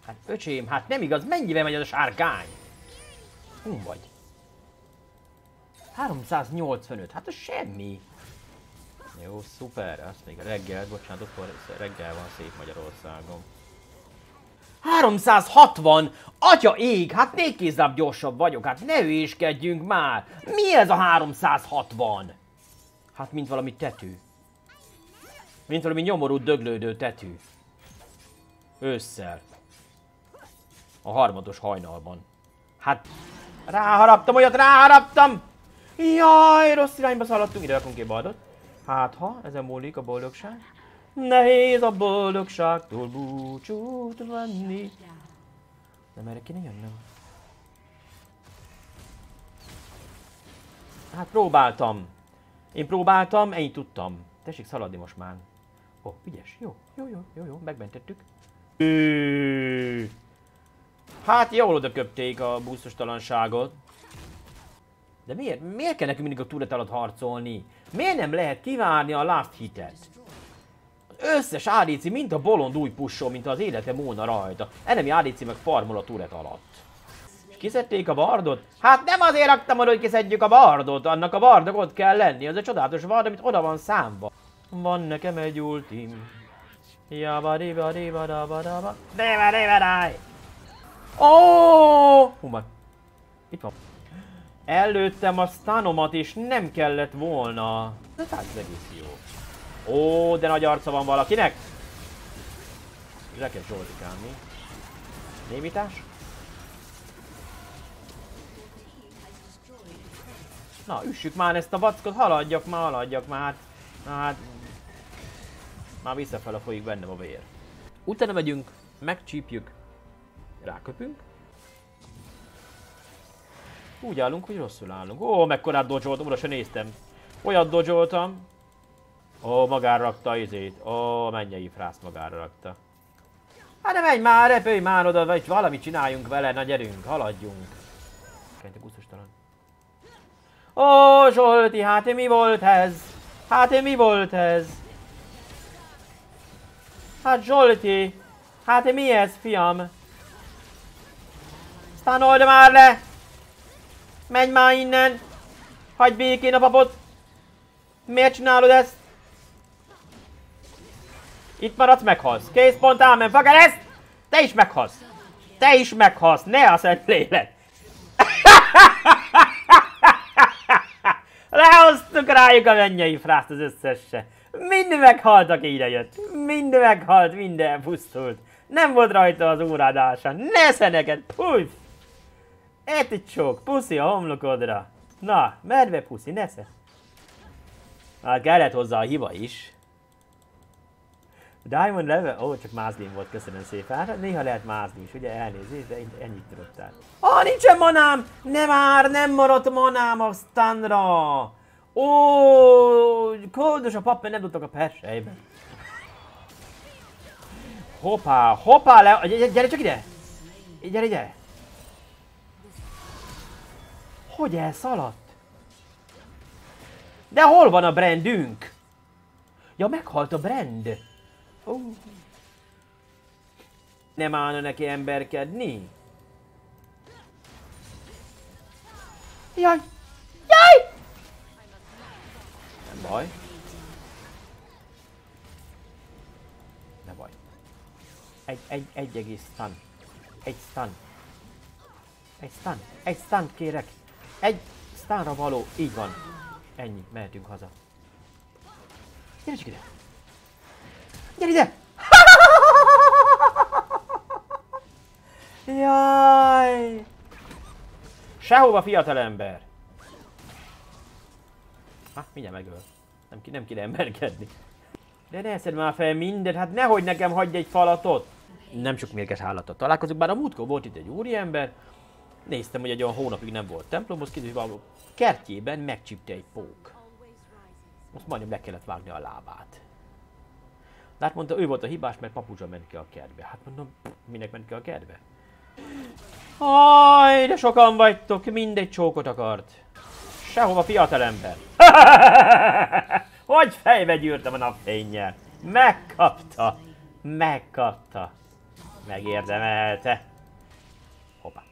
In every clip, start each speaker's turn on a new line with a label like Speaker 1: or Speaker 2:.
Speaker 1: Hát öcsém, hát nem igaz, mennyivel megy az a sárkány? Hú vagy. 385, hát az semmi. Jó, szuper, azt még reggel, bocsánat, ott reggel van szép Magyarországon. 360! Atya ég, hát 4 kézláb gyorsabb vagyok, hát ne hülyéskedjünk már! Mi ez a 360? Hát mint valami tetű. Mint valami nyomorult döglődő tetű. Ősszel. A harmados hajnalban. Hát ráharaptam, olyat ráharaptam! Jaj, rossz irányba szaladtunk, ide rakunk ki bardot. Hát ha, ezen múlik a boldogság. Nehéz a boldogságtól búcsút venni. Nem erre kéne jönnöm. Hát próbáltam. Én próbáltam, ennyit tudtam. Tessék szaladni most már. Ó, ügyes. Jó, megmentettük. Hát jól oda köpték a búsztostalanságot. De miért kell nekünk mindig a turret alatt harcolni? Miért nem lehet kivárni a last hitet? Az összes ADC mint a bolond új pushol, mint az élete múlna rajta. Enemi ADC meg farmol a turret alatt. És kiszedték a bardot? Hát nem azért raktam oda, hogy kiszedjük a bardot, annak a bardok ott kell lenni. Az a csodálatos bard, amit oda van számba. Van nekem egy ultim. Jabadibadibadabadaba. Dibadibadai. Ó! Hú, már. Itt van. Előttem a stunomat és nem kellett volna. De hát ez egész jó. Ó, de nagy arca van valakinek. Le kell zsoltikálni. Némítás? Na, üssük már ezt a vackot, haladjak már. Hát... Már visszafele folyik bennem a vér. Utána megyünk, megcsípjük, ráköpünk. Úgy állunk, hogy rosszul állunk. Ó, mekkorát dodge-oltam, oda se néztem. Olyat dodge-oltam. Ó, magára rakta izét. Ó, mennyei frászt magára rakta. Hát de menj már, repülj már oda, vagy valamit csináljunk vele, na gyerünk, haladjunk. Kentek gusztustalan. Ó, Zsolti, hát mi volt ez? Hát mi volt ez? Hát Zsolti, hát mi ez, fiam? Stunold már le! Menj már innen! Hagyj békén a papot! Miért csinálod ezt? Itt maradsz, meghalsz. Készpont, ámen, faker ezt! Te is meghalsz! Te is meghalsz! Ne a szent lélek! Lehoztuk rájuk a mennyei frászt az összesse. Mind meghalt, aki ide jött. Mind meghalt, minden pusztult. Nem volt rajta az órádása. Nesze neked, puff! Egy csók, puszi a homlokodra. Na, medve puszi, nesze. Hát kellett hozzá a hiba is. Diamond level... Ó, csak mázlim volt, köszönöm szépen. Hát néha lehet mázni is, ugye, elnézést, de ennyit tudtál. Ó, nincsen manám! Nem maradt manám a stunra! Ó, kódos a pap, mert nem tudtak a persejbe. Hoppá, gyere csak ide! Gyere! Hogy elszaladt? De hol van a brandünk? Ja, meghalt a brand. Nem állna neki emberkedni? Jaj! Nem baj. Ne baj. Egy egész stun. Egy stun kérek. Egy stunra való. Így van. Ennyi. Mehetünk haza. Gyere csak ide. Gyere ide! Jaj! Sehova, fiatalember! Mindjárt megöl. Nem kéne emberkedni. De ne eszed már fel mindent, hát nehogy nekem hagyj egy falatot! Nem sok mérges állattal találkozunk, bár a múltkor volt itt egy úriember. Néztem, hogy egy olyan hónapig nem volt templomhoz, kiderült, hogy kertjében megcsípte egy pók. Most majdnem le kellett vágni a lábát. De hát mondta, ő volt a hibás, mert papucsa ment ki a kertbe. Hát mondom, minek ment ki a kertbe? Aj, de sokan vagytok, mindegy csókot akart. Sehova, fiatalember. Hogy fejbe gyűrtem a napfénnyel. Megkapta. Megérdemelte. Hoppá.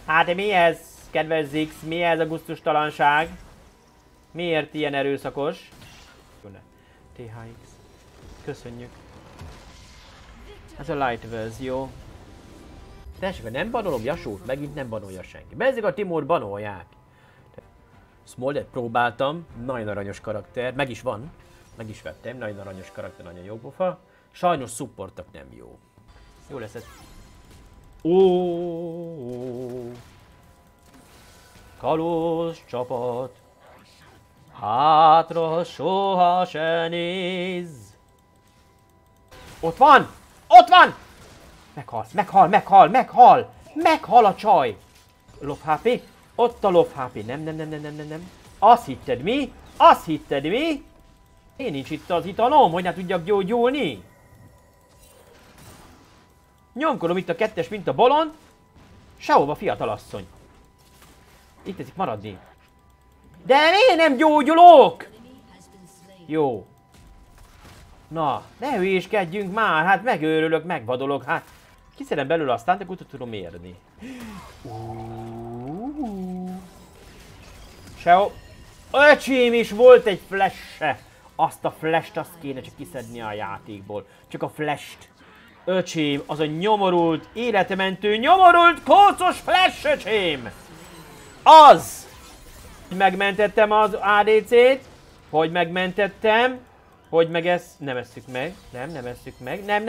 Speaker 1: Hát mi ez, kedves Zix? Mi ez a gusztustalanság? Miért ilyen erőszakos? THX. Köszönjük. Ez a light verzió. Tessék, ha nem banolom Yasuót, megint nem banolja senki. Bezzeg a Timót banolják. Smoldet próbáltam, nagyon aranyos karakter, meg is van. Meg is vettem, nagyon aranyos karakter, nagyon jó pofa. Sajnos supportok nem jó. Jó lesz ez. Ó, kalóz csapat. Hátra soha se néz. Ott van! Ott van! Meghalsz, meghal a csaj! Love HP? Ott a love HP. Nem. Azt hitted mi? Én nincs itt az italom, hogy ne tudjak gyógyulni. Nyomkodom itt a kettes, mint a bolond. Sehova, fiatalasszony. Itt teszik maradni. De miért nem gyógyulok? Jó. Na, ne hülyéskedjünk már, hát megőrülök, megvadolok, hát. Kiszedem belőle aztán, de utat tudom érni. Sehol. Öcsém is volt egy flash-e. Azt a flash-t azt kéne csak kiszedni a játékból. Csak a flash-t. Öcsém, az a nyomorult, életmentő, nyomorult, kócos flash, öcsém! Az! Megmentettem az ADC-t. Hogy megmentettem. Hogy meg ezt nem esszük meg. Nem esszük meg. Nem.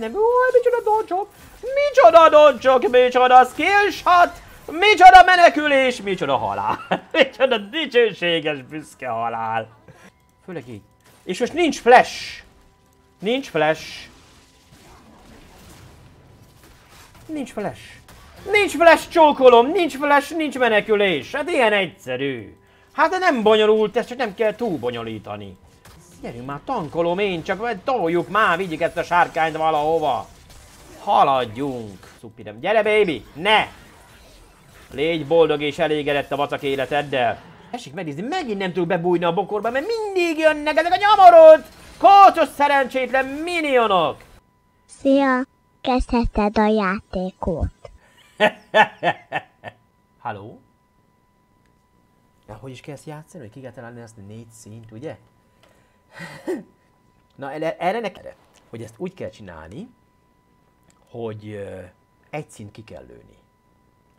Speaker 1: Új, micsoda dodge-ok. Micsoda skillshot. Micsoda menekülés. Micsoda halál. Micsoda dicsőséges, büszke halál. Főleg így. És most nincs flash. Nincs flash, csókolom. Nincs flash, nincs menekülés. Hát ilyen egyszerű. Hát de nem bonyolult, ezt csak nem kell túl bonyolítani. Gyerünk már, tankolom én, csak toljuk már, vigyük ezt a sárkányt valahova. Haladjunk. Szupirem. Gyere, baby! Ne! Légy boldog és elégedett a vacak életeddel. Esik megnézni, megint nem tudok bebújni a bokorba, mert mindig jönnek ezek a nyomorult, kócos szerencsétlen minionok.
Speaker 2: Szia! Kezdheted a játékot.
Speaker 1: Halló? Na, hogy is kezd játszani, hogy ki kell találni azt a 4 színt, ugye? Na, erre neked, hogy ezt úgy kell csinálni, hogy egy színt ki kell lőni.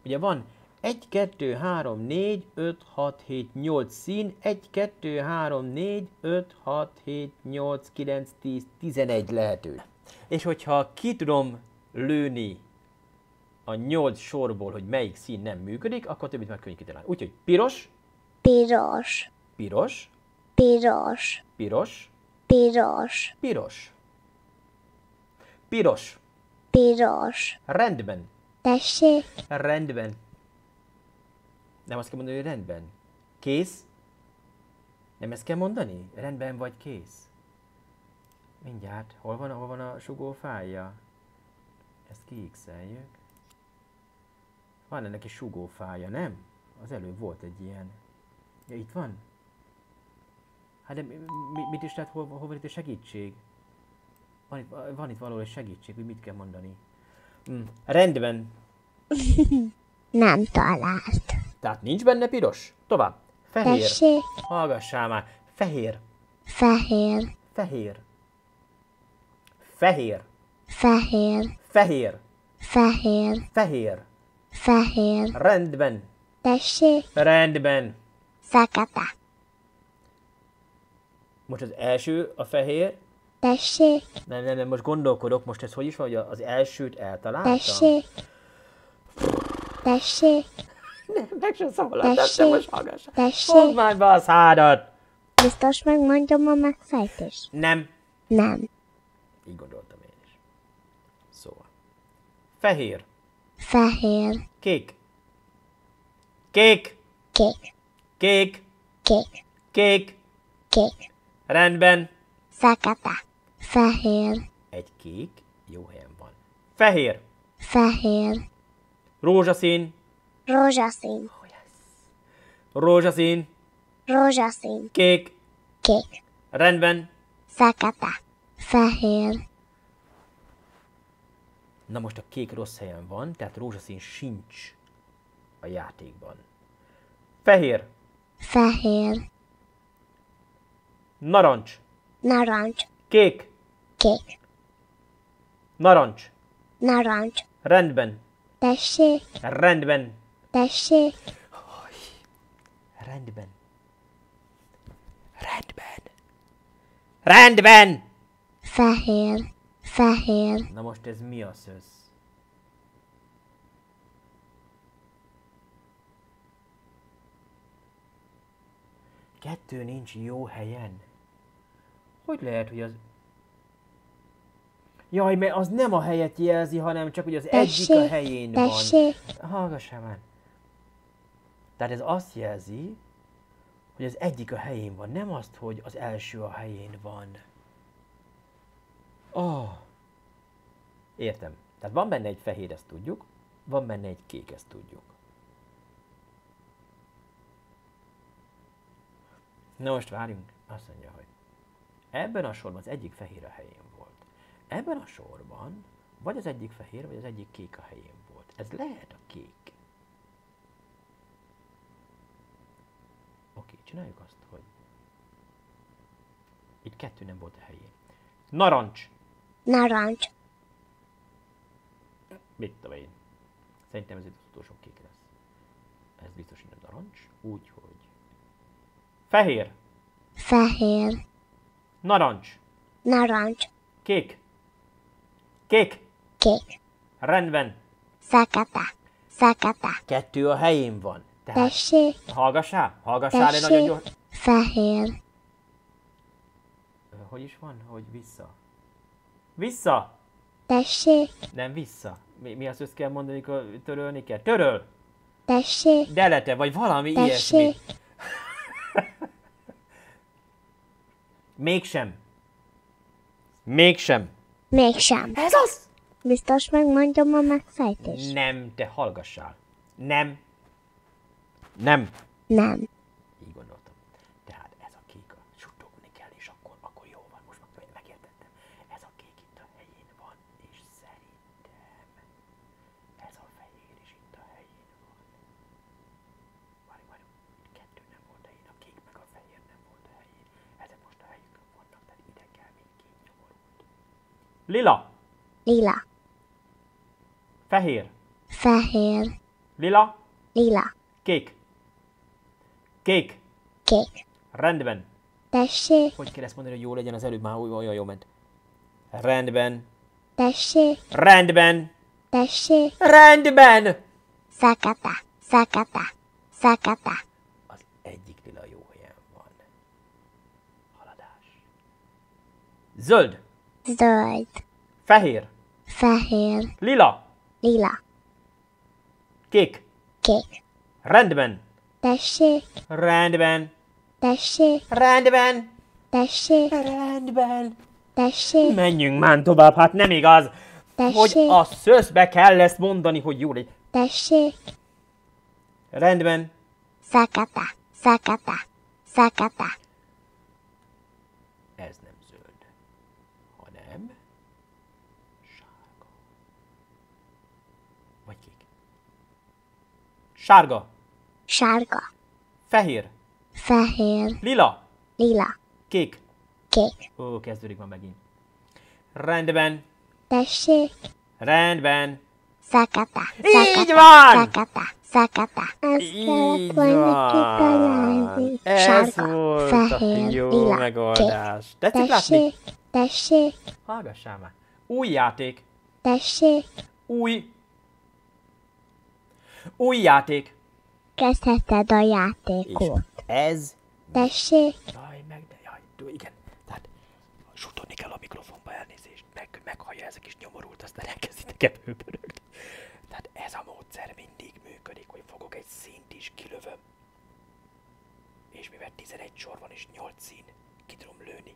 Speaker 1: Ugye van 1, 2, 3, 4, 5, 6, 7, 8 szín, 1, 2, 3, 4, 5, 6, 7, 8, 9, 10, 11 lehető. És hogyha ki tudom lőni a 8 sorból, hogy melyik szín nem működik, akkor többit már könnyű kitalálni. Úgyhogy piros.
Speaker 2: Piros.
Speaker 1: Piros.
Speaker 2: Piros.
Speaker 1: Piros.
Speaker 2: Piros.
Speaker 1: Piros. Piros.
Speaker 2: Piros.
Speaker 1: Rendben.
Speaker 2: Tessék?
Speaker 1: Rendben. Nem azt kell mondani, hogy rendben. Kész? Nem ezt kell mondani? Rendben vagy kész? Mindjárt. Hol van a sugófája? Ezt kiixeljük. Van ennek egy sugófája, nem? Az előbb volt egy ilyen. Ja, itt van? Hát de mit is lehet, hol van itt a segítség? Van itt valahol egy segítség, hogy mit kell mondani. Rendben.
Speaker 2: Nem talált.
Speaker 1: Tehát nincs benne piros? Tovább. Fehér.
Speaker 2: Tessék?
Speaker 1: Hallgassál már. Fehér.
Speaker 2: Fehér.
Speaker 1: Fehér. Fehér.
Speaker 2: Fehér.
Speaker 1: Fehér.
Speaker 2: Fehér.
Speaker 1: Fehér.
Speaker 2: Fehér.
Speaker 1: Rendben.
Speaker 2: Tessék?
Speaker 1: Rendben.
Speaker 2: Fekete.
Speaker 1: Most az első a fehér.
Speaker 2: Tessék?
Speaker 1: Nem, most gondolkodok, most ez hogy is van, hogy az elsőt eltaláltam?
Speaker 2: Tessék? Tessék?
Speaker 1: Nem, meg sem szólaltam, most hallgassál.
Speaker 2: Tessék?
Speaker 1: Fogd már be a szádat!
Speaker 2: Biztos megmondjam a megfejtést?
Speaker 1: Nem.
Speaker 2: Nem.
Speaker 1: Így gondoltam én is. Szóval. Fehér.
Speaker 2: Fehér.
Speaker 1: Kék. Kék.
Speaker 2: Kék.
Speaker 1: Kék.
Speaker 2: Kék.
Speaker 1: Kék.
Speaker 2: Kék.
Speaker 1: Rendben.
Speaker 2: Fekete. Fehér.
Speaker 1: Egy kék jó helyen van. Fehér.
Speaker 2: Fehér.
Speaker 1: Rózsaszín.
Speaker 2: Rózsaszín.
Speaker 1: Oh, yes. Rózsaszín.
Speaker 2: Rózsaszín.
Speaker 1: Kék.
Speaker 2: Kék.
Speaker 1: Rendben.
Speaker 2: Fekete. Fehér.
Speaker 1: Na most a kék rossz helyen van, tehát rózsaszín sincs a játékban. Fehér.
Speaker 2: Fehér.
Speaker 1: Narancs.
Speaker 2: Narancs.
Speaker 1: Kék.
Speaker 2: Kék.
Speaker 1: Narancs.
Speaker 2: Narancs.
Speaker 1: Rendben.
Speaker 2: Tessék.
Speaker 1: Rendben.
Speaker 2: Tessék.
Speaker 1: Rendben. Rendben. Rendben!
Speaker 2: Fehér. Fehér.
Speaker 1: Na most ez mi a szösz? Kettő nincs jó helyen. Hogy lehet, hogy az... Jaj, mert az nem a helyet jelzi, hanem csak, hogy az egyik a helyén van.
Speaker 2: Tessék.
Speaker 1: Hallgassál már. Tehát ez azt jelzi, hogy az egyik a helyén van, nem azt, hogy az első a helyén van. Oh. Értem. Tehát van benne egy fehér, ezt tudjuk, van benne egy kék, ezt tudjuk. Na most várjunk, azt mondja, hogy ebben a sorban az egyik fehér a helyén volt. Ebben a sorban vagy az egyik fehér, vagy az egyik kék a helyén volt. Ez lehet a kék. Oké, csináljuk azt, hogy itt kettő nem volt a helyén. Narancs!
Speaker 2: Narancs.
Speaker 1: Mit tudom én? Szerintem ez itt az utolsó kék lesz. Ez biztos, hogy a narancs. Úgyhogy... Fehér!
Speaker 2: Fehér.
Speaker 1: Narancs!
Speaker 2: Narancs.
Speaker 1: Kék! Kék!
Speaker 2: Kék.
Speaker 1: Rendben!
Speaker 2: Fekete. Fekete.
Speaker 1: Kettő a helyén van. Tehát...
Speaker 2: Tessék.
Speaker 1: Hallgassál? Hallgassál egy nagyon
Speaker 2: Tessék.
Speaker 1: gyors...
Speaker 2: Fehér.
Speaker 1: Hogy is van? Hogy vissza? Vissza!
Speaker 2: Tessék.
Speaker 1: Nem vissza. Mi azt kell mondani, amikor törölni kell? Töröl!
Speaker 2: Tessék.
Speaker 1: Delete, vagy valami
Speaker 2: Tessék.
Speaker 1: ilyesmi. Mégsem. Mégsem.
Speaker 2: Mégsem.
Speaker 1: Ez az!
Speaker 2: Biztos megmondom a megfejtést?
Speaker 1: Nem, te hallgassál. Nem. Nem.
Speaker 2: Nem.
Speaker 1: Így gondoltam. Tehát ez a kék, suttogni kell, és akkor jó van. Most megértettem. Ez a kék itt a helyén van, és szerintem ez a fehér is itt a helyén van. Várj. Kettő nem volt a helyén, a kék meg a fehér nem volt a helyén. Ezek most a helyükön vannak, tehát ide kell még két nyomorult. Lila.
Speaker 2: Lila.
Speaker 1: Fehér.
Speaker 2: Fehér.
Speaker 1: Lila.
Speaker 2: Lila.
Speaker 1: Kék. Kék.
Speaker 2: Kék.
Speaker 1: Rendben.
Speaker 2: Tessék.
Speaker 1: Hogy kell ezt mondani, hogy jó legyen, az előbb már olyan jó ment. Rendben.
Speaker 2: Tessék.
Speaker 1: Rendben.
Speaker 2: Tessék.
Speaker 1: Rendben!
Speaker 2: Fekete. Fekete. Fekete.
Speaker 1: Az egyik lila jó helyen van. Haladás. Zöld.
Speaker 2: Zöld.
Speaker 1: Fehér.
Speaker 2: Fehér.
Speaker 1: Lila.
Speaker 2: Lila.
Speaker 1: Kék.
Speaker 2: Kék.
Speaker 1: Rendben.
Speaker 2: Tessék.
Speaker 1: Rendben.
Speaker 2: Tessék.
Speaker 1: Rendben.
Speaker 2: Tessék.
Speaker 1: Rendben.
Speaker 2: Tessék.
Speaker 1: Menjünk már tovább, hát nem igaz, hogy
Speaker 2: Tessék.
Speaker 1: a szöszbe kell ezt mondani, hogy jó legyen.
Speaker 2: Tessék.
Speaker 1: Rendben.
Speaker 2: Fekete. Fekete. Fekete.
Speaker 1: Ez nem zöld, hanem sárga. Vagy kék. Sárga.
Speaker 2: Sárga.
Speaker 1: Fehér.
Speaker 2: Fehér.
Speaker 1: Lila.
Speaker 2: Lila.
Speaker 1: Kék.
Speaker 2: Kék.
Speaker 1: Ó, kezdődik már megint. Rendben.
Speaker 2: Tessék.
Speaker 1: Rendben.
Speaker 2: Fekete.
Speaker 1: Így van!
Speaker 2: Fekete. Fekete. Ezt
Speaker 1: Így
Speaker 2: kellett volna
Speaker 1: van.
Speaker 2: kitalálni.
Speaker 1: Ez
Speaker 2: Sárga.
Speaker 1: volt a
Speaker 2: Fehér.
Speaker 1: jó
Speaker 2: Lila.
Speaker 1: megoldás.
Speaker 2: Kék.
Speaker 1: Tetszik látni?
Speaker 2: Tessék. Tessék.
Speaker 1: Hallgassál már. Új játék.
Speaker 2: Tessék.
Speaker 1: Új játék.
Speaker 2: Kezdheted a
Speaker 1: És
Speaker 2: játékot.
Speaker 1: ez...
Speaker 2: Tessék.
Speaker 1: Jaj, igen. Tehát suttogni kell a mikrofonba, elnézést. Meghallja ez a kis nyomorult, aztán elkezditek ebőpörögni. Tehát ez a módszer mindig működik, hogy fogok egy színt is, kilövöm. És mivel 11 sor van és 8 szín, ki tudom lőni.